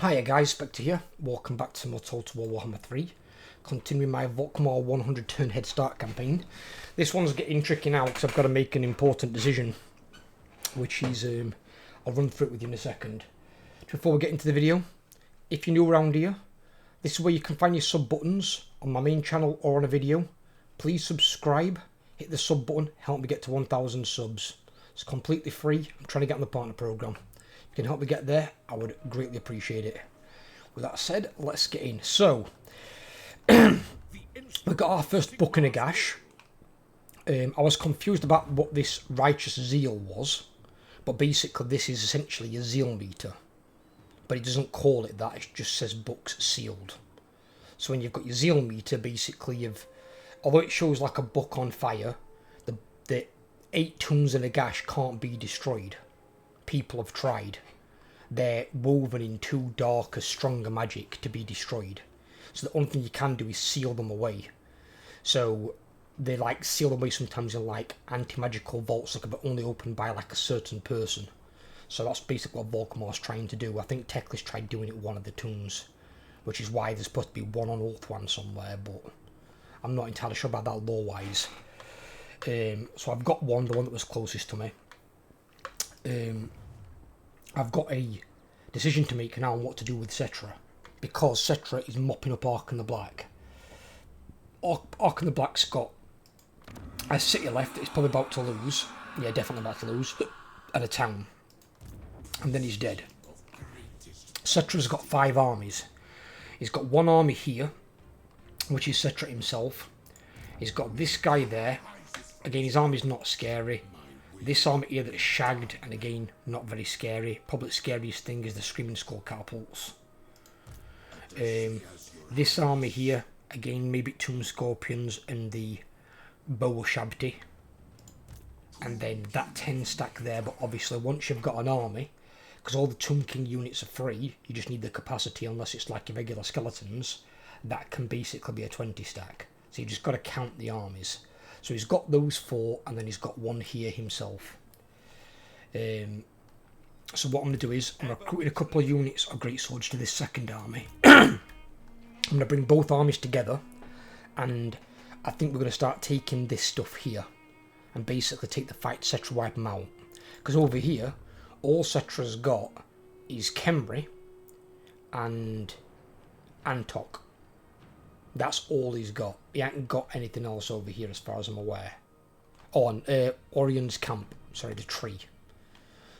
Hiya guys, Spectre here. Welcome back to my Total War Warhammer 3. Continuing my Volkmar 100 turn head start campaign. This one's getting tricky now because I've got to make an important decision. Which is, I'll run through it with you in a second. Before we get into the video, if you're new around here, this is where you can find your sub buttons on my main channel or on a video. Please subscribe, hit the sub button, help me get to 1,000 subs. It's completely free. I'm trying to get on the partner program. If you can help me get there, I would greatly appreciate it. With that said, let's get in. So, we got our first book in a gash. I was confused about what this righteous zeal was, but basically this is essentially a zeal meter. But it doesn't call it that, it just says books sealed. So when you've got your zeal meter, basically although it shows like a book on fire, the 8 tombs in a gash can't be destroyed. People have tried. They're woven in too darker, stronger magic to be destroyed. So the only thing you can do is seal them away. So they like seal them away sometimes in like anti-magical vaults, like, but only opened by like a certain person. So that's basically what Volkmar's trying to do. I think Teklis tried doing it with one of the tombs, which is why there's supposed to be one on Ulthuan somewhere, but I'm not entirely sure about that lore-wise. So I've got the one that was closest to me. I've got a decision to make now on what to do with Cetra, because Cetra is mopping up Ark in the Black. Ark in the Black's got a city left that it's probably about to lose. Yeah, definitely about to lose. And a town. And then he's dead. Cetra's got 5 armies. He's got 1 army here, which is Cetra himself. He's got this guy there. Again, his army's not scary. This army here that's shagged, and again, not very scary. Probably the scariest thing is the Screaming Skull catapults. This army here, again, maybe Tomb Scorpions and the Boa Shabti. And then that 10 stack there, but obviously once you've got an army, because all the Tomb King units are free, you just need the capacity unless it's like your regular skeletons, that can basically be a 20 stack. So you just got to count the armies. So he's got those 4, and then he's got 1 here himself. So what I'm going to do is, I'm recruiting a couple of units of great swords to this second army. I'm going to bring both armies together, and I think we're going to start taking this stuff here, and basically take the fight to Cetra, wipe them out. Because over here, all Cetra's got is Khemri and Antok. That's all he's got. He hasn't got anything else over here as far as I'm aware. On Orion's camp. Sorry, the tree.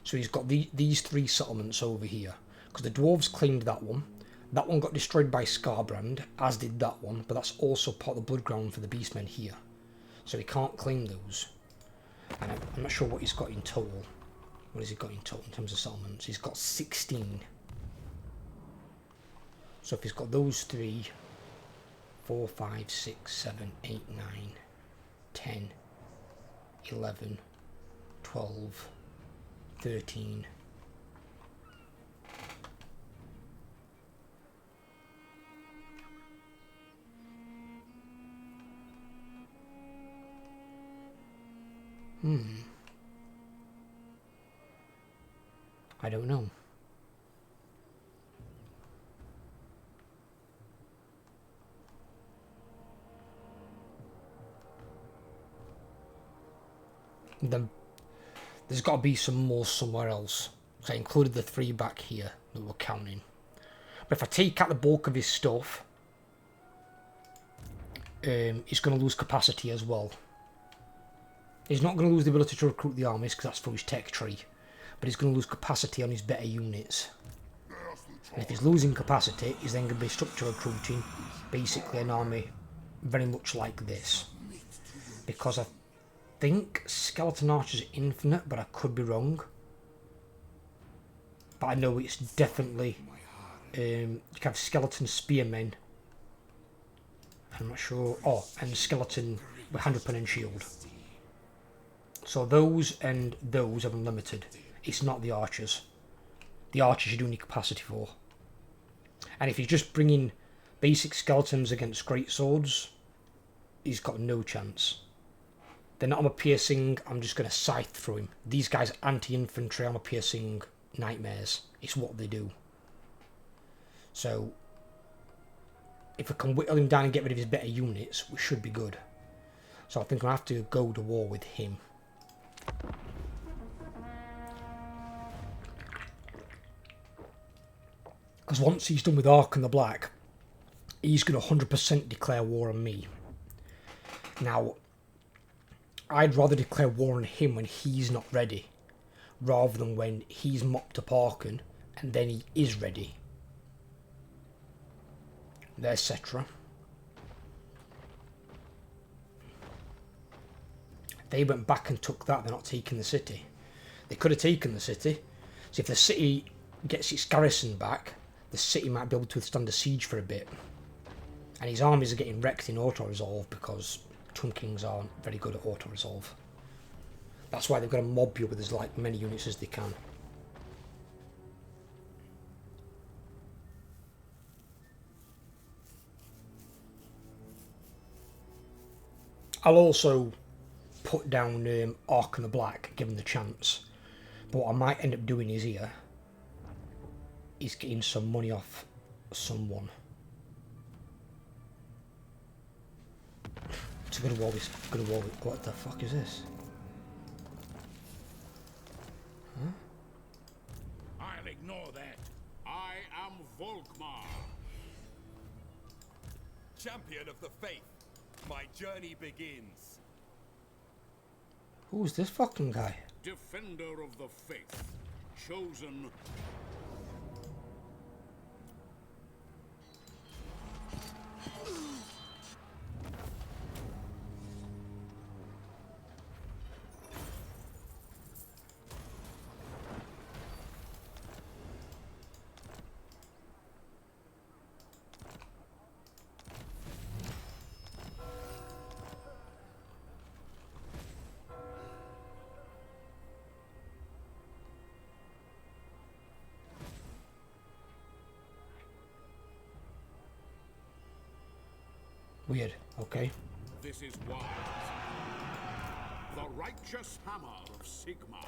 So he's got these 3 settlements over here. Because the dwarves claimed that one. That one got destroyed by Scarbrand, as did that one. But that's also part of the blood ground for the beastmen here. So he can't claim those. And I'm not sure what he's got in total. What has he got in total in terms of settlements? He's got 16. So if he's got those 3... 4, 5, 6, 7, 8, 9, 10, 11, 12, 13. I don't know. There's got to be some more somewhere else. So I included the 3 back here that we're counting. But if I take out the bulk of his stuff, he's going to lose capacity as well. He's not going to lose the ability to recruit the armies because that's from his tech tree. But he's going to lose capacity on his better units. And if he's losing capacity, he's then going to be stuck to recruiting basically an army very much like this. Because I think Skeleton Archers are infinite, but I could be wrong. But I know it's definitely... you can have Skeleton Spearmen. I'm not sure... Oh, and Skeleton with hand weapon and shield. So those and those are unlimited. It's not the Archers. The Archers you do need capacity for. And if he's just bringing basic skeletons against great swords, he's got no chance. They're not armor-piercing, I'm just going to scythe through him. These guys are anti-infantry, armor-piercing nightmares. It's what they do. So if I can whittle him down and get rid of his better units, we should be good. So I think I have to go to war with him. Because once he's done with Ark and the Black, he's going to 100% declare war on me. Now, I'd rather declare war on him when he's not ready, rather than when he's mopped up Arkan and then he is ready. There's Spectre. They went back and took that. They're not taking the city. They could have taken the city. So if the city gets its garrison back, the city might be able to withstand a siege for a bit. And his armies are getting wrecked in auto-resolve because Tomb Kings aren't very good at auto-resolve. That's why they've got to mob you with as like many units as they can. I'll also put down Ark and the Black, given the chance. But what I might end up doing is getting some money off someone. It's a good wall. What the fuck is this? Huh? I'll ignore that. I am Volkmar, champion of the faith. My journey begins. Who's this fucking guy? defender of the faith, chosen. Weird. Okay. This is wise. The righteous hammer of Sigmar.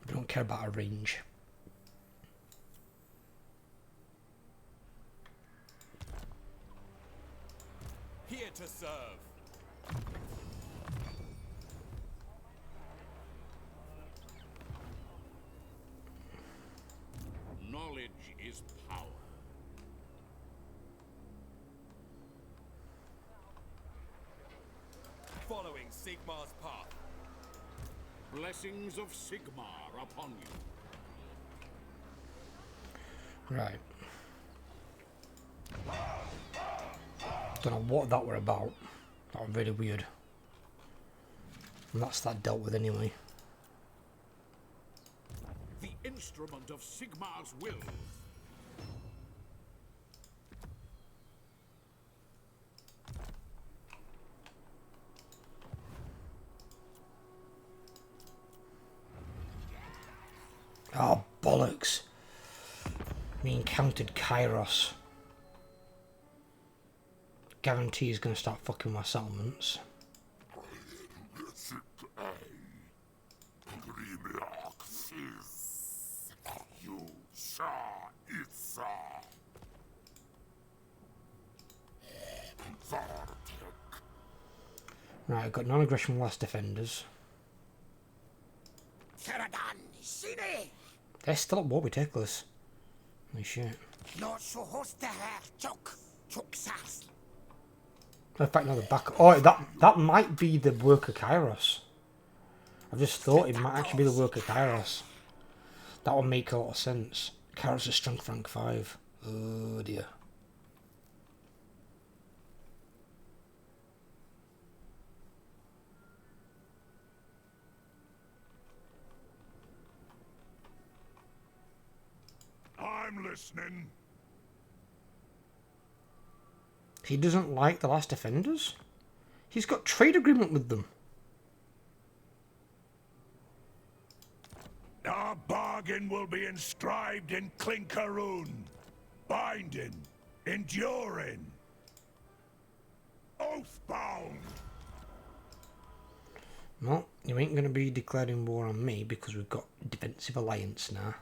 We don't care about our range. Here to serve. Knowledge is power. Following Sigmar's path. Blessings of Sigmar upon you. Right. Don't know what that were about. That was really weird. And that's that dealt with anyway. The instrument of Sigmar's will. Oh, bollocks. We encountered Kairos. Guarantee he's going to start fucking my settlements. Right, I've got non-aggression last defenders. They're still at war with Tickles. Holy shit. In fact, no, the back. Oh, that might be the work of Kairos. I've just thought it might actually be the work of Kairos. That would make a lot of sense. Kairos is strength rank 5. Oh dear. I'm listening. He doesn't like the last defenders? He's got trade agreement with them. Our bargain will be inscribed in clinker rune. Binding. Enduring. Oathbound. Well, you ain't going to be declaring war on me because we've got defensive alliance now,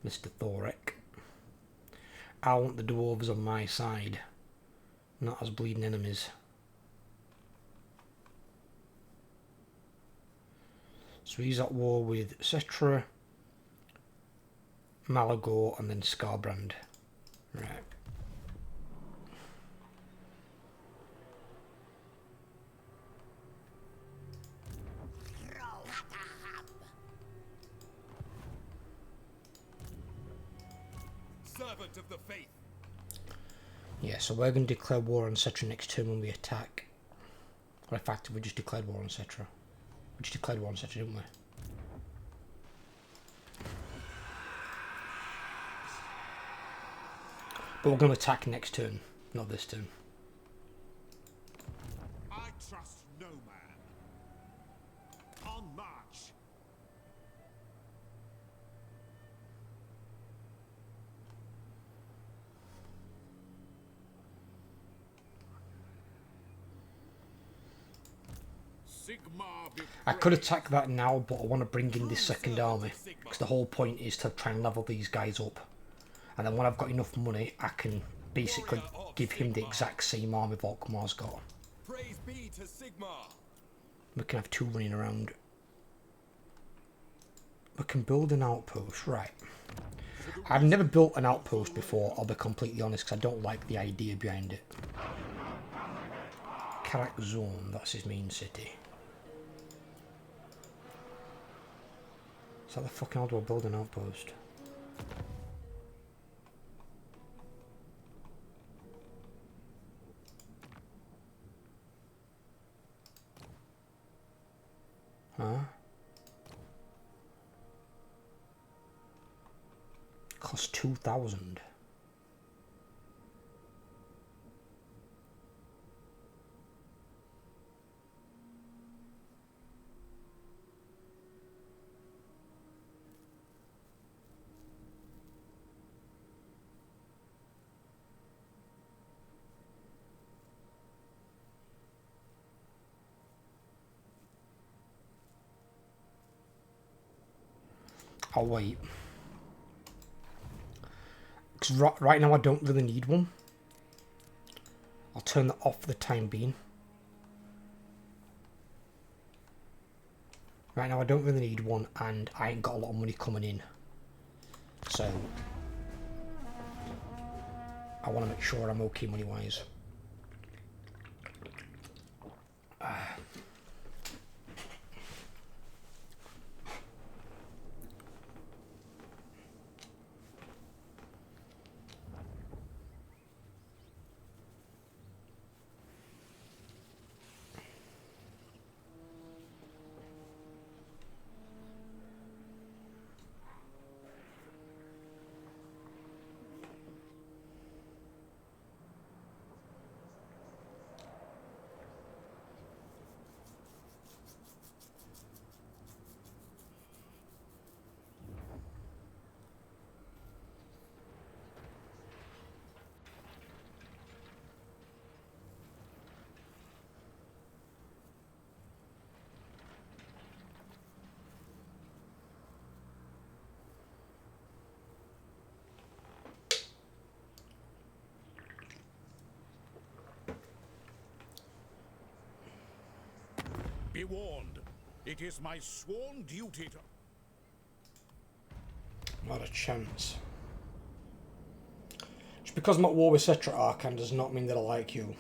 Mr. Thorek. I want the dwarves on my side, not as bleeding enemies. So he's at war with Spectre, Malagor, and then Scarbrand. Right. Servant of the faith. Yeah, so we're going to declare war on Cetra next turn when we attack. Or in fact, we just declared war on Cetra. We just declared war on Cetra, didn't we? But we're going to attack next turn, not this turn. I trust no man. On march. Sigmar be I could attack that now, but I want to bring in this second army. Because the whole point is to try and level these guys up. And then when I've got enough money, I can basically give him the exact same army Volkmar's got. Praise be to Sigmar. We can have two running around. We can build an outpost, right. I've never built an outpost before, I'll be completely honest, because I don't like the idea behind it. Karak Zone, that's his main city. So how the fucking hell do I build an outpost? Huh? Cost 2,000. I'll wait. Because right now I don't really need one. I'll turn that off for the time being. Right now I don't really need one, and I ain't got a lot of money coming in. So I want to make sure I'm okay money wise. Be warned. It is my sworn duty to... Not a chance. Just because I'm at war with Cetra Arcan does not mean that I like you.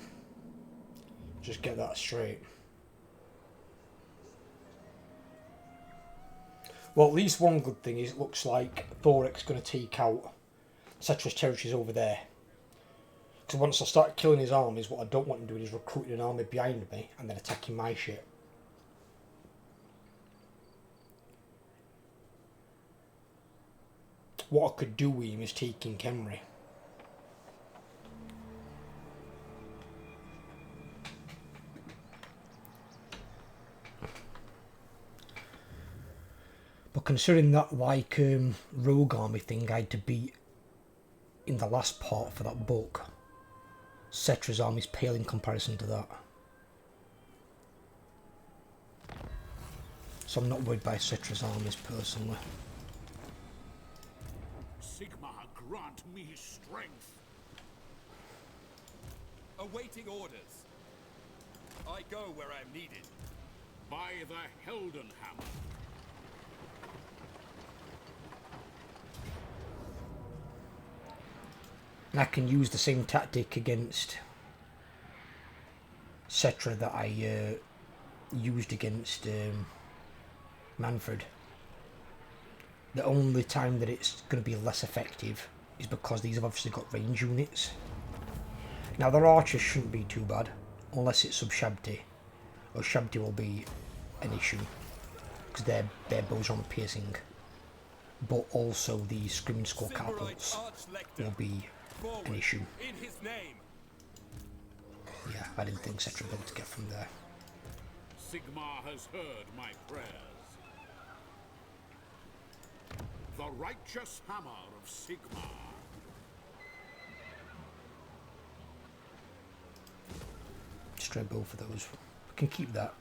Just get that straight. Well, at least one good thing is it looks like Thorek's going to take out Cetra's territories over there. Because once I start killing his armies, what I don't want him doing is recruiting an army behind me and then attacking my shit. What I could do with him is taking Kemri. But considering that, like, rogue army thing I had to beat in the last part for that book, Cetra's army's pale in comparison to that. So I'm not worried by Cetra's armies personally. Sigmar, grant me strength. Awaiting orders. I go where I'm needed. By the Heldenhammer. And I can use the same tactic against Cetra that I used against Manfred. The only time that it's going to be less effective is because these have obviously got range units. Now their archers shouldn't be too bad, unless it's sub-Shabti, or Shabti will be an issue, because their bows are on piercing. But also the Screaming Skull catapults will be an issue. In his name. Yeah, I didn't think Cetra would be able to get from there. Sigmar has heard my prayers. The righteous hammer of Sigmar. Just try both of those. We can keep that.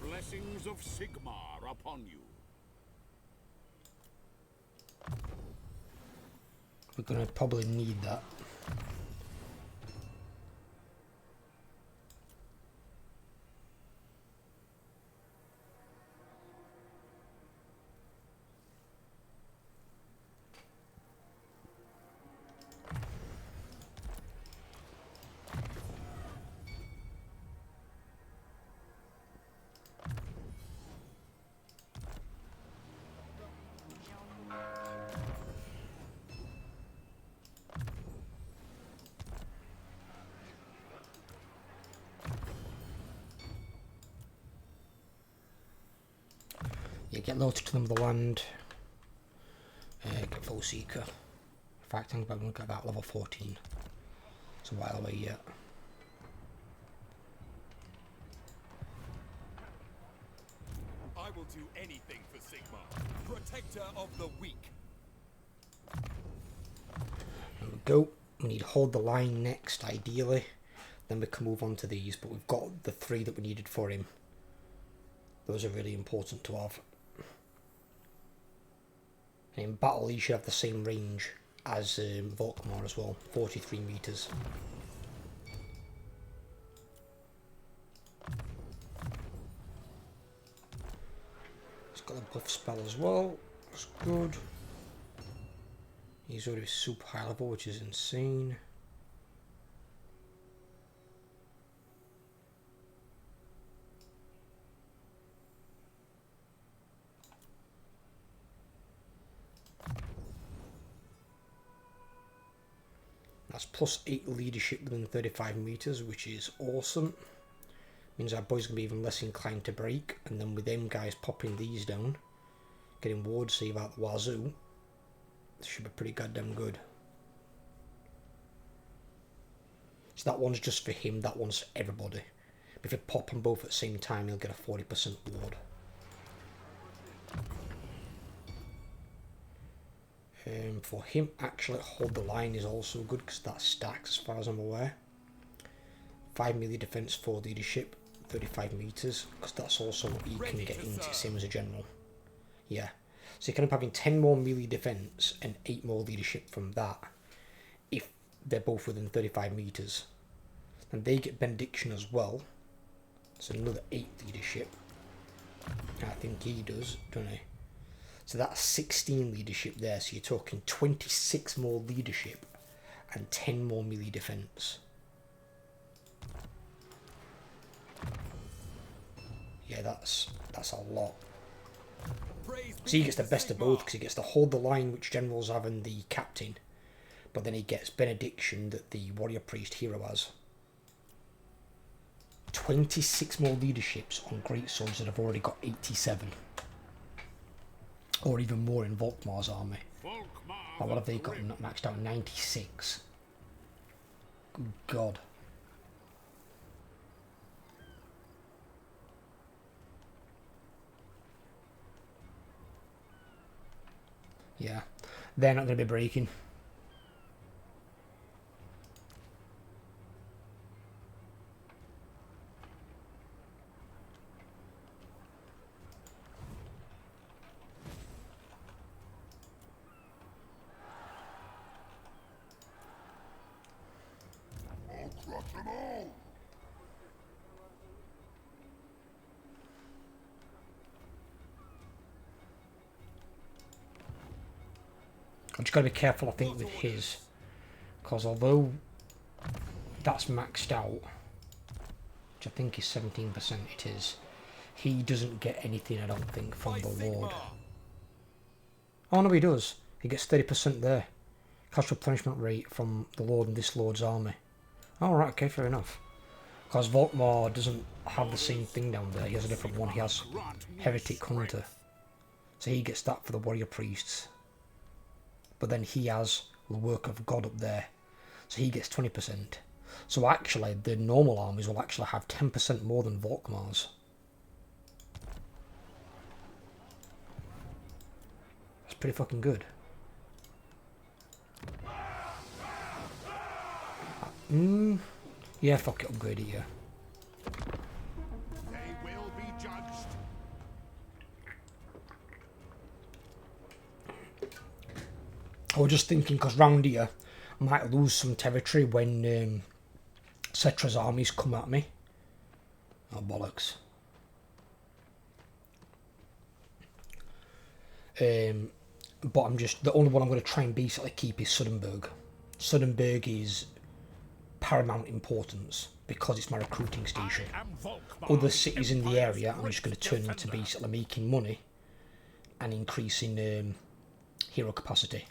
Blessings of Sigmar upon you. We're gonna probably need that. Yeah, get loaded to them the land. Get full seeker. In fact, I'm going to get about level 14. It's a while away yet. I will do anything for Sigmar, protector of the weak. There we go. We need to hold the line next, ideally. Then we can move on to these, but we've got the 3 that we needed for him. Those are really important to have. And in battle, he should have the same range as Volkmar as well, 43 meters. He's got a buff spell as well. That's good. He's already super high level, which is insane. That's +8 leadership within 35 meters, which is awesome. Means our boys gonna be even less inclined to break, and then with them guys popping these down, getting ward save out the wazoo, this should be pretty goddamn good. So that one's just for him, that one's for everybody. But if you pop them both at the same time, you'll get a 40% ward. For him, actually, hold the line is also good because that stacks as far as I'm aware. 5 melee defense, 4 leadership, 35 meters, because that's also what he can get into, same as a general. Yeah, so you can end up having 10 more melee defense and 8 more leadership from that if they're both within 35 meters. And they get benediction as well, so another 8 leadership. I think he does, don't he? So that's 16 leadership there, so you're talking 26 more leadership and 10 more melee defense. Yeah, that's a lot. So he gets the best of both because he gets to hold the line which generals have and the captain, but then he gets benediction that the warrior priest hero has. 26 more leaderships on great swords that have already got 87. Or even more in Volkmar's army. Or what have they got maxed out? 96. Good God. Yeah, they're not going to be breaking. I'll crush them all! I've just got to be careful, I think, with his. Because although that's maxed out, which I think is 17% it is, he doesn't get anything, I don't think, from the Lord. Oh no, he does. He gets 30% there. Cash replenishment rate from the Lord and this Lord's army. Oh right, okay, fair enough. Because Volkmar doesn't have the same thing down there, he has a different one, he has Heretic Hunter. So he gets that for the warrior priests. But then he has the work of God up there. So he gets 20%. So actually, the normal armies will actually have 10% more than Volkmar's. That's pretty fucking good. Yeah, fuck it, upgrade it, yeah. They will be judged. I was just thinking, because round here, I might lose some territory when Cetra's armies come at me. Oh, bollocks. But I'm just, the only one I'm going to try and basically keep is Suddenburg. Suddenburg is paramount importance because it's my recruiting station. Other cities in the area I'm just going to turn into basically making money and increasing hero capacity.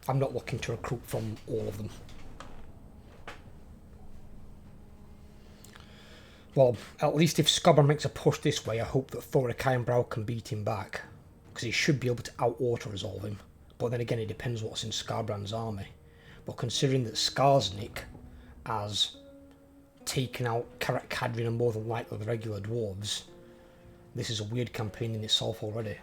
I'm not looking to recruit from all of them. Well, at least if Scobber makes a push this way, I hope that Thoric Ironbrow can beat him back. Because he should be able to out-auto-resolve him. But then again, it depends what's in Scarbrand's army. But considering that Skarsnik has taken out Karak Kadrin and more than likely the regular dwarves, this is a weird campaign in itself already.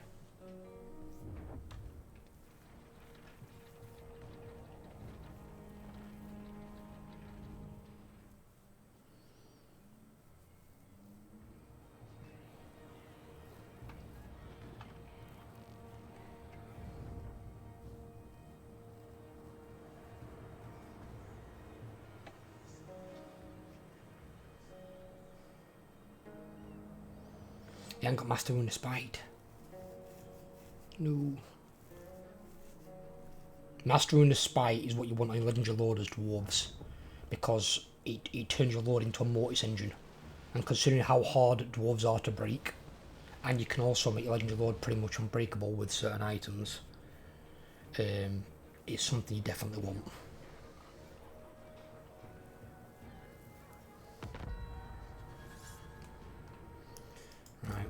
You haven't got Master Rune of Spite. No. Master Rune of Spite is what you want on your Legendary Lord as dwarves. Because it turns your Lord into a mortis engine. And considering how hard dwarves are to break, and you can also make your Legendary Lord pretty much unbreakable with certain items, it's something you definitely want. Right.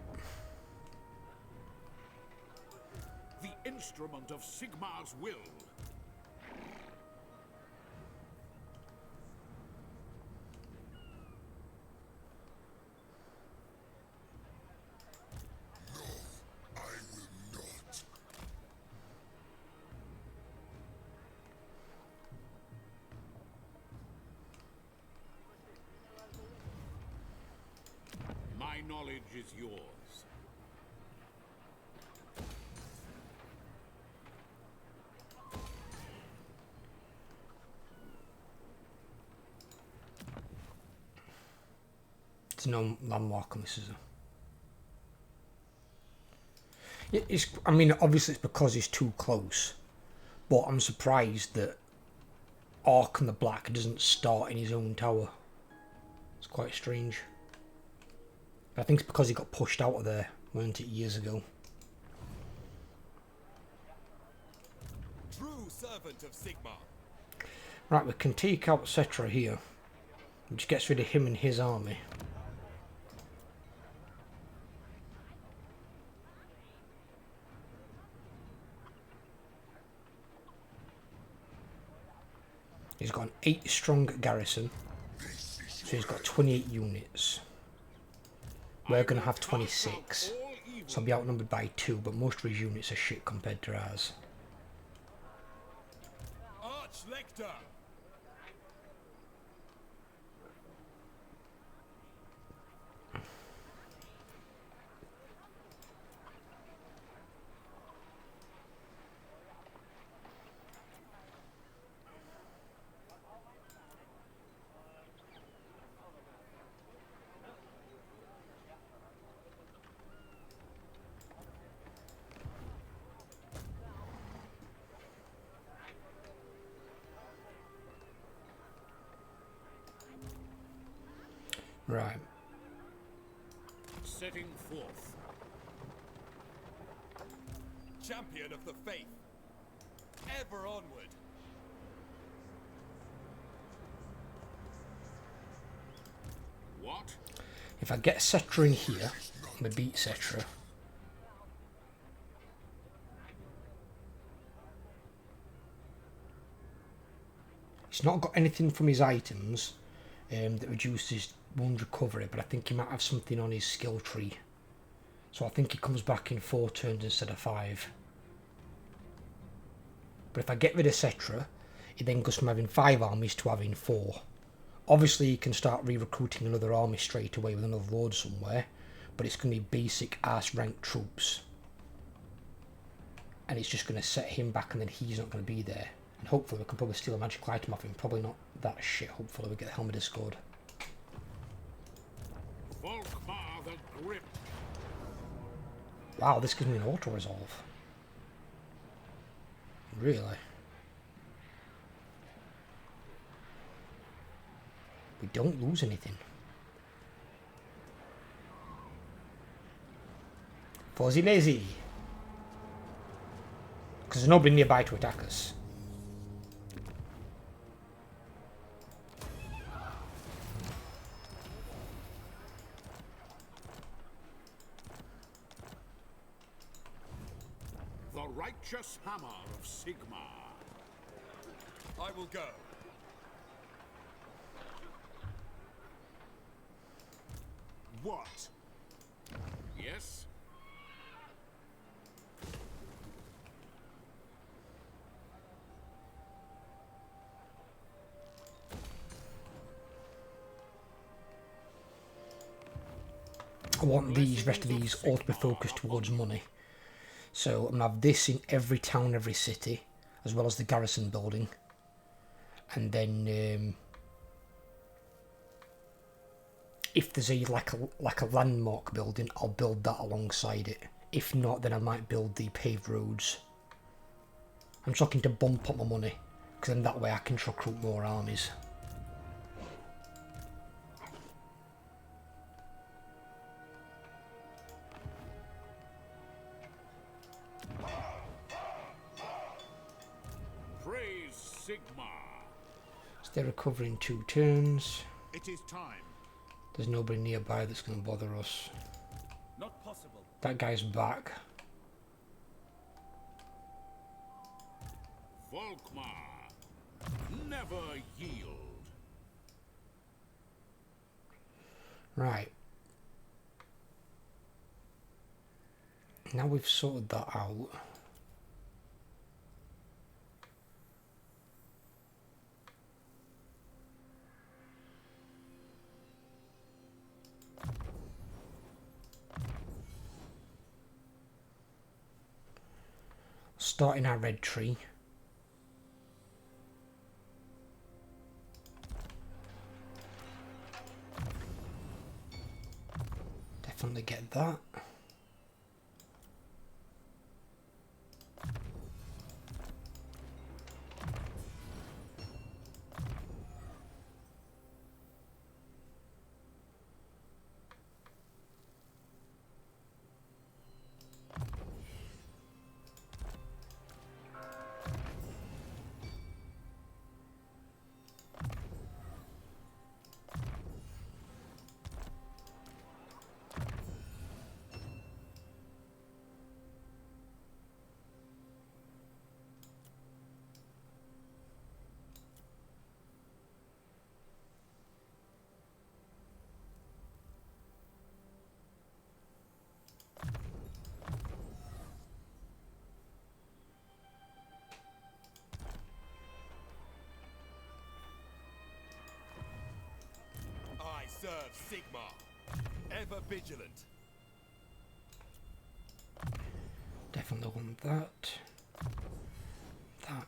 The instrument of Sigmar's will. I will not. My knowledge is yours. There's no landmark on this, is there? It's, I mean, obviously it's because it's too close, but I'm surprised that Ark the Black doesn't start in his own tower. It's quite strange. But I think it's because he got pushed out of there, weren't it, years ago? True servant of Sigmar. Right, we can take out Cetra here, which gets rid of him and his army. He's got an 8-strong garrison, so he's got 28 units. We're going to have 26. So I'll be outnumbered by 2, but most of his units are shit compared to ours. Arch-Lector! Right. Setting forth. Champion of the faith. Ever onward. What? If I get Spectre in here, I'm going to beat Spectre. He's not got anything from his items that reduces wound recovery, but I think he might have something on his skill tree. So I think he comes back in 4 turns instead of 5. But if I get rid of Spectre, he then goes from having 5 armies to having 4. Obviously he can start re-recruiting another army straight away with another lord somewhere, but it's going to be basic arse rank troops. And it's just going to set him back and then he's not going to be there. And hopefully we can probably steal a magical item off him. Probably not that shit. Hopefully we get the Helm of Discord. Volkmar the Grim. Wow, this gives me an auto-resolve. Really? We don't lose anything. Fuzzy lazy. Because there's nobody nearby to attack us. The righteous hammer of Sigmar. I will go. What? Yes? I want these, rest of these all to be focused towards money. So I'm going to have this in every town, every city, as well as the garrison building. And then if there's like a landmark building, I'll build that alongside it. If not, then I might build the paved roads. I'm just looking to bump up my money, because then that way I can recruit more armies. Praise Sigmar. So they're recovering 2 turns. It is time. There's nobody nearby that's going to bother us. Not possible. That guy's back. Volkmar. Never yield. Right. Now we've sorted that out. Starting our red tree. Definitely get that. Sigmar, ever vigilant. Definitely want that. That.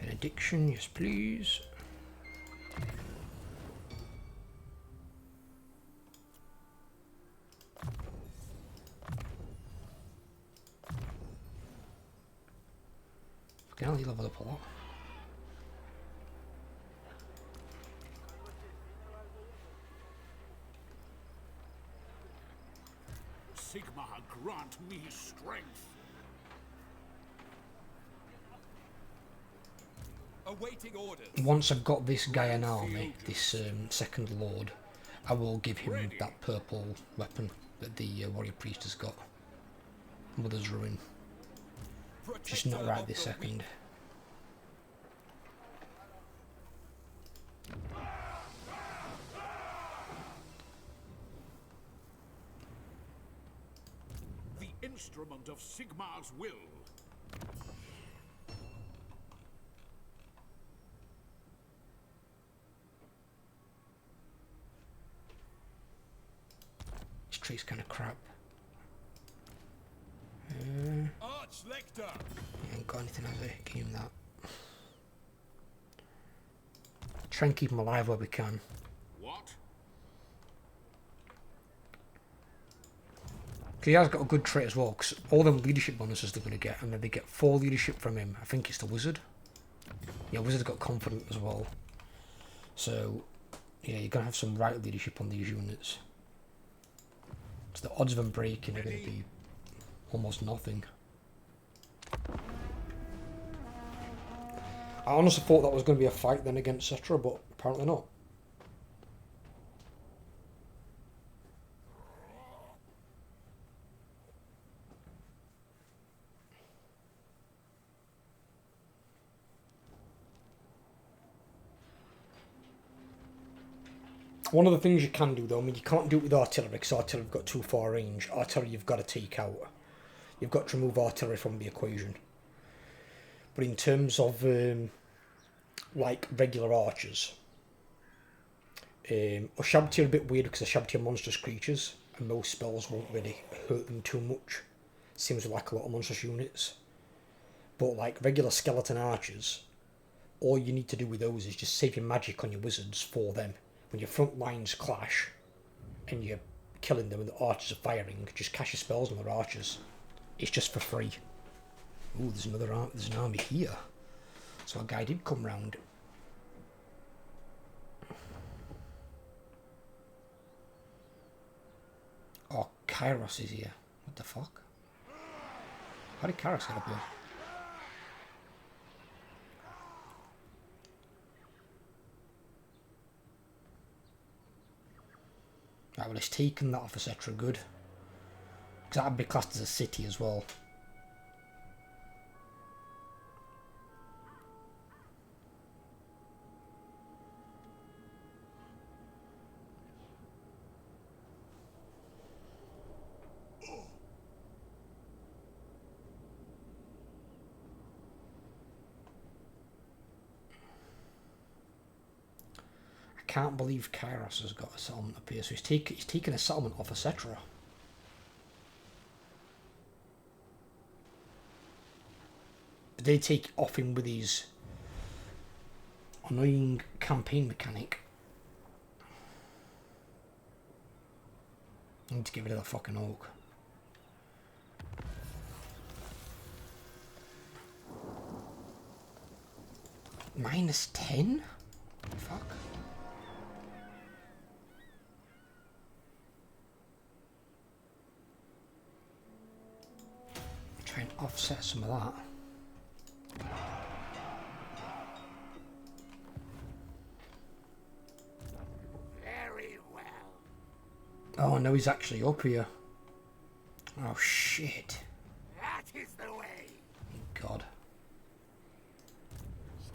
Benediction, yes please. Fucking hell, you level up a lot. Sigmar, grant me strength. Awaiting orders. Once I've got this guy an army, this second lord, I will give him that purple weapon that the warrior priest has got. Mother's Ruin. Just not right this second. The instrument of Sigmar's will. This tree's kind of crap. Arch-Lector. Ain't got anything over here. Give him that. Try and keep him alive where we can. What? He has got a good trait as well, because all them leadership bonuses they're going to get, and then they get 4 leadership from him. I think it's the wizard. Yeah, wizard's got confident as well. So, yeah, you're going to have some right leadership on these units. So the odds of them breaking are going to be almost nothing. I honestly thought that was going to be a fight then against Spectre, but apparently not. One of the things you can do though, I mean you can't do it with artillery because artillery have got too far range. Artillery you've got to take out. You've got to remove artillery from the equation. But in terms of like regular archers, Ushabti are a bit weird because Ushabti are monstrous creatures and most spells won't really hurt them too much. Seems like a lot of monstrous units. But like regular skeleton archers, all you need to do with those is just save your magic on your wizards for them. When your front lines clash and you're killing them and the archers are firing, just cast your spells on their archers. It's just for free. Ooh, there's an army here. So a guy did come round. Oh, Kairos is here. What the fuck? How did Kairos get up here? Right, well, it's taken that off of Spectre, good. Because that'd be classed as a city as well. I can't believe Kairos has got a settlement up here, so he's taken a settlement off of Spectre. They take off him with his annoying campaign mechanic. I need to get rid of that fucking orc. -10? Fuck. Try and offset some of that. Very well. Oh no, he's actually up here. Oh shit. That is the way. God.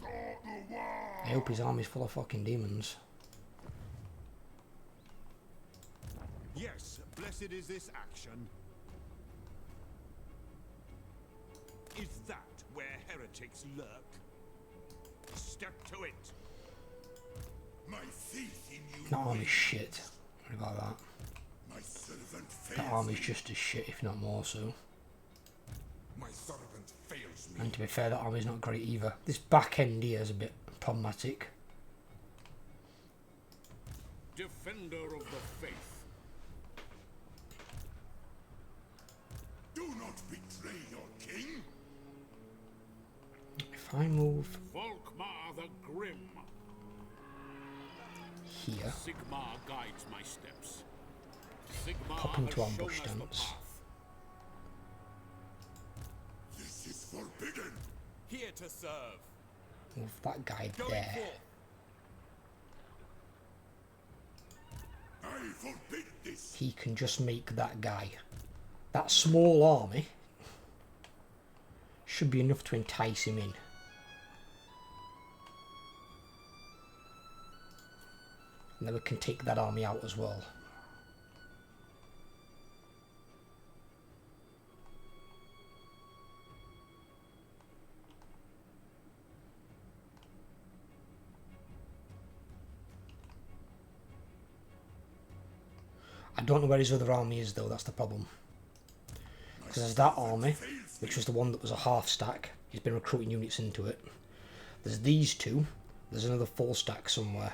I hope his army's full of fucking demons. Yes, blessed is this action. heretics lurk. Step to it. My faith in you. That army's shit. What about that? My servant That fails army's me. just as shit, if not more so. My servant fails me. And to be fair, that army's not great either. This back end here is a bit problematic. Defender of the faith. Do not betray your king. If I move Volkmar the Grim. here, Sigmar guides my steps. Sigmar pop into has ambush shown us the stance. path. This is forbidden. Here to serve. Move that guy Going there. forth. I forbid this. He can just make that guy. That small army should be enough to entice him in. And then we can take that army out as well. I don't know where his other army is though, that's the problem. Because there's that army, which was the one that was a half stack. He's been recruiting units into it. There's these two. There's another full stack somewhere.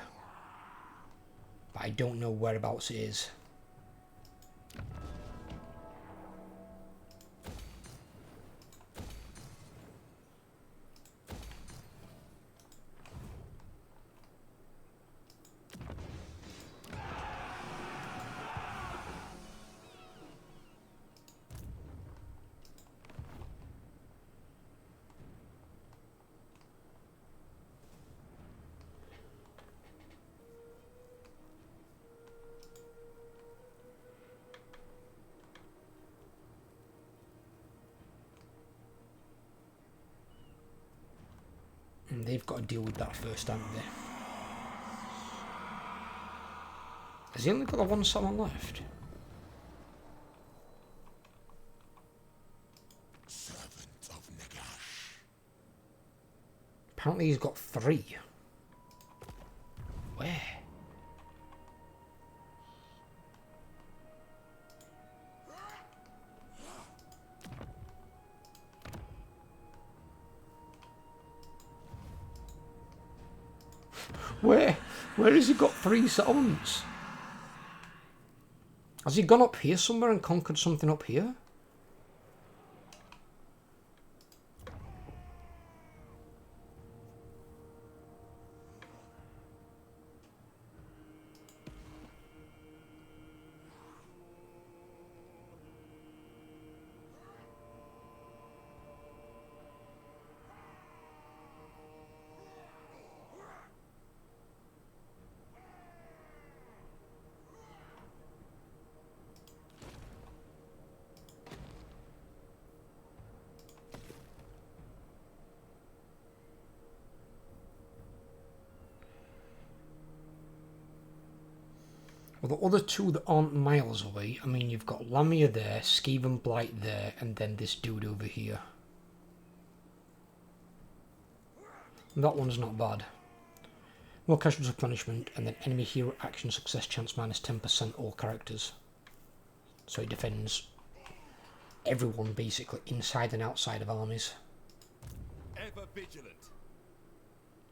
But I don't know whereabouts it is. And they've got to deal with that first, haven't they? Has he only got the one someone left? Servant of Nagash. Apparently he's got 3. Where? Where has he got 3 settlements? Has he gone up here somewhere and conquered something up here? Well, the other 2 that aren't miles away, I mean, you've got Lamia there, Skeven Blight there, and then this dude over here. And that one's not bad. More casualties of punishment, and then enemy hero action success chance minus 10% all characters. So it defends everyone basically inside and outside of armies. Ever vigilant.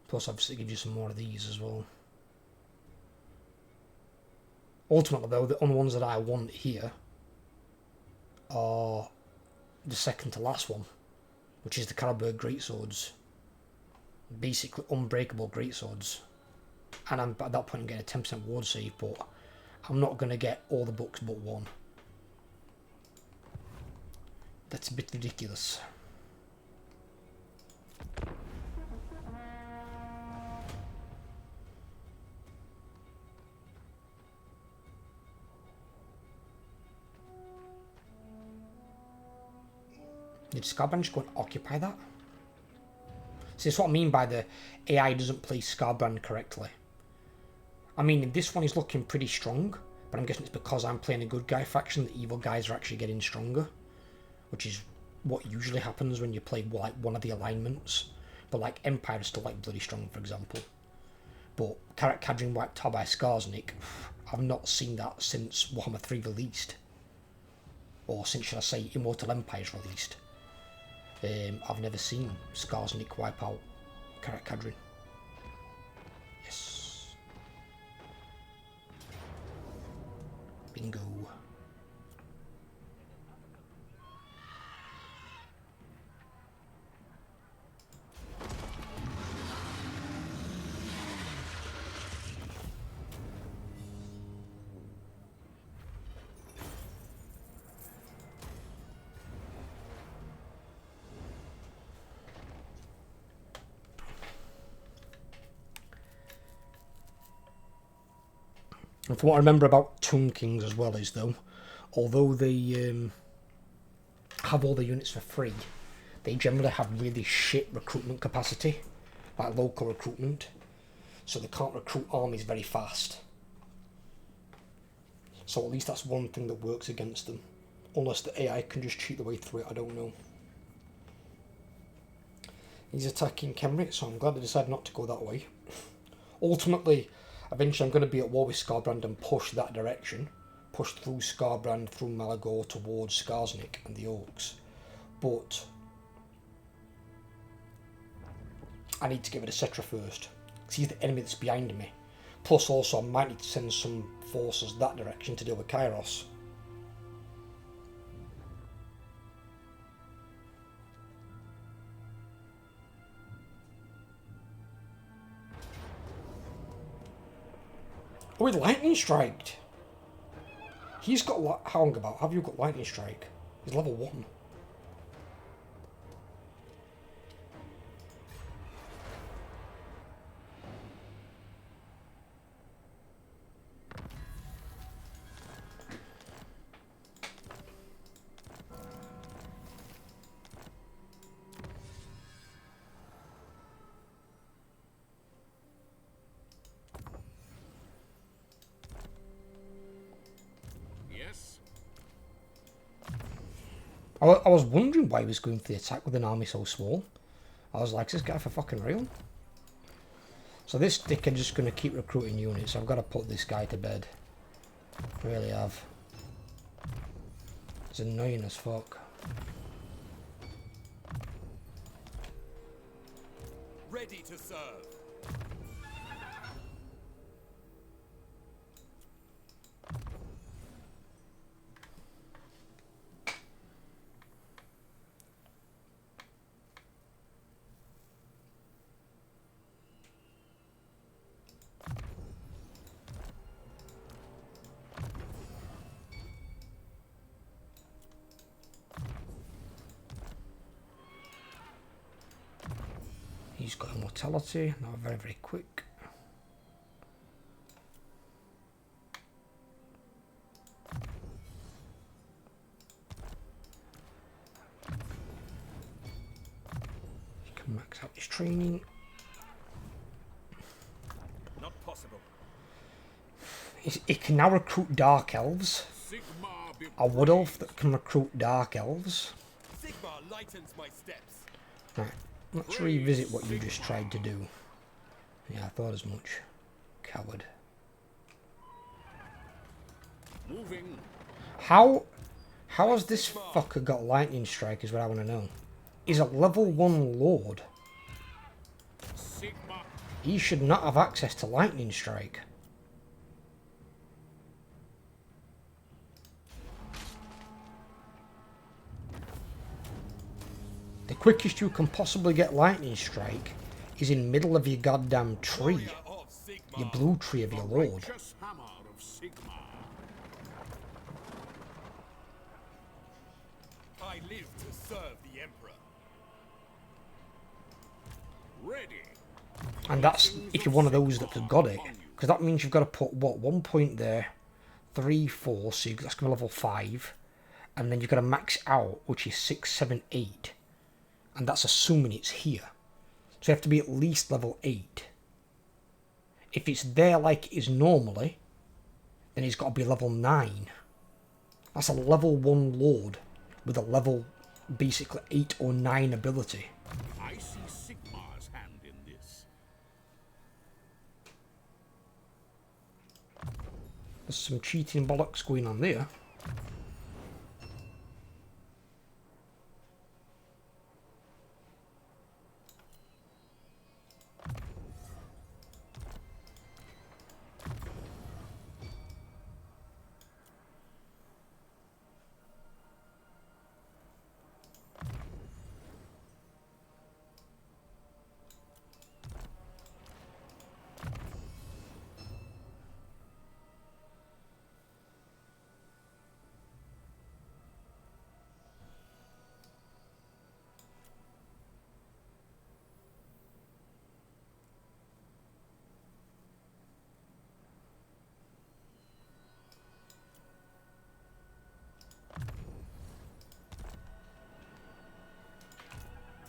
Plus obviously it gives you some more of these as well. Ultimately though, the only ones that I want here are the second to last one, which is the Caliburg Greatswords. Basically unbreakable greatswords. And I'm, at that point I'm getting a 10% ward save, but I'm not going to get all the books but one. That's a bit ridiculous. Did Scarbrand just go and occupy that? See, that's what I mean by the AI doesn't place Scarbrand correctly. I mean, this one is looking pretty strong, but I'm guessing it's because I'm playing a good guy faction, the evil guys are actually getting stronger. Which is what usually happens when you play like one of the alignments. But like Empire is still like bloody strong, for example. But Karak Kadrin wiped out by Skarsnik, I've not seen that since Warhammer 3 released. Or since, should I say, Immortal Empire's released. I've never seen Skarsnik wipe out Karak Kadrin. Yes. Bingo. And from what I remember about Tomb Kings as well is, though, although they have all the units for free, they generally have really shit recruitment capacity, like local recruitment, so they can't recruit armies very fast. So at least that's one thing that works against them. Unless the AI can just cheat the way through it, I don't know. He's attacking Kenrick, so I'm glad I decided not to go that way. Ultimately, eventually I'm going to be at war with Skarbrand and push that direction. Push through Skarbrand, through Malagor, towards Skarsnik and the Orcs. But I need to get rid of Cetra first. Because he's the enemy that's behind me. Plus also I might need to send some forces that direction to deal with Kairos. Oh, he's lightning striked. He's got how long about? Have you got lightning strike? He's level 1. I was wondering why he was going for the attack with an army so small. I was like, is this guy for fucking real? So this dickhead's just going to keep recruiting units. I've got to put this guy to bed. Really have. It's annoying as fuck. Ready to serve. He's got immortality, not very, very quick. He can max out his training. Not possible. He can now recruit Dark Elves. A Wood Elf that can recruit Dark Elves. Sigmar lightens my steps. Right. Let's revisit what you just tried to do. Yeah, I thought as much. Coward. Moving. How has this fucker got lightning strike is what I want to know. He's a level 1 lord. Sigma. He should not have access to lightning strike. The quickest you can possibly get lightning strike is in middle of your goddamn tree. Your blue tree of your lord. Righteous hammer of Sigma. I live to serve the Emperor. Ready. And that's if you're one of those that have got it. Because that means you've got to put, what, 1 point there. 3, 4, so that's going to be level 5. And then you've got to max out, which is 6, 7, 8. And that's assuming it's here. So you have to be at least level 8. If it's there like it is normally, then he's got to be level 9. That's a level 1 lord with a level basically 8 or 9 ability. I see Sigmar's hand in this. There's some cheating bollocks going on there.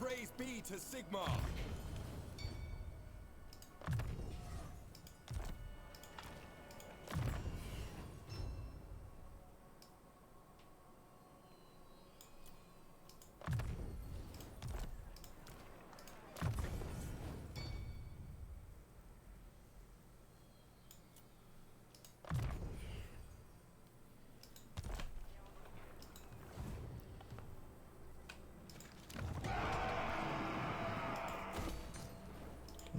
Praise be to Sigmar.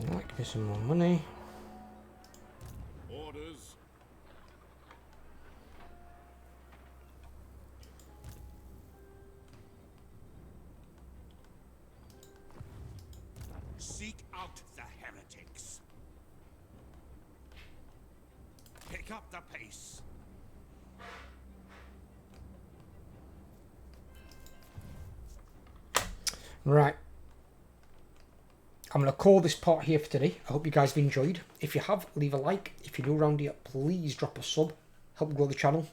Right, give me some more money. Orders. Seek out the heretics. Pick up the pace. Right. I'm going to call this part here for today. I hope you guys have enjoyed. If you have, leave a like. If you're new around here, please drop a sub. Help grow the channel.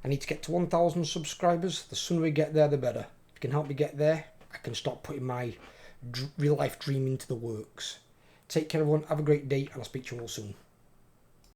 I need to get to 1,000 subscribers. The sooner we get there, the better. If you can help me get there, I can start putting my real life dream into the works. Take care everyone, have a great day, and I'll speak to you all soon.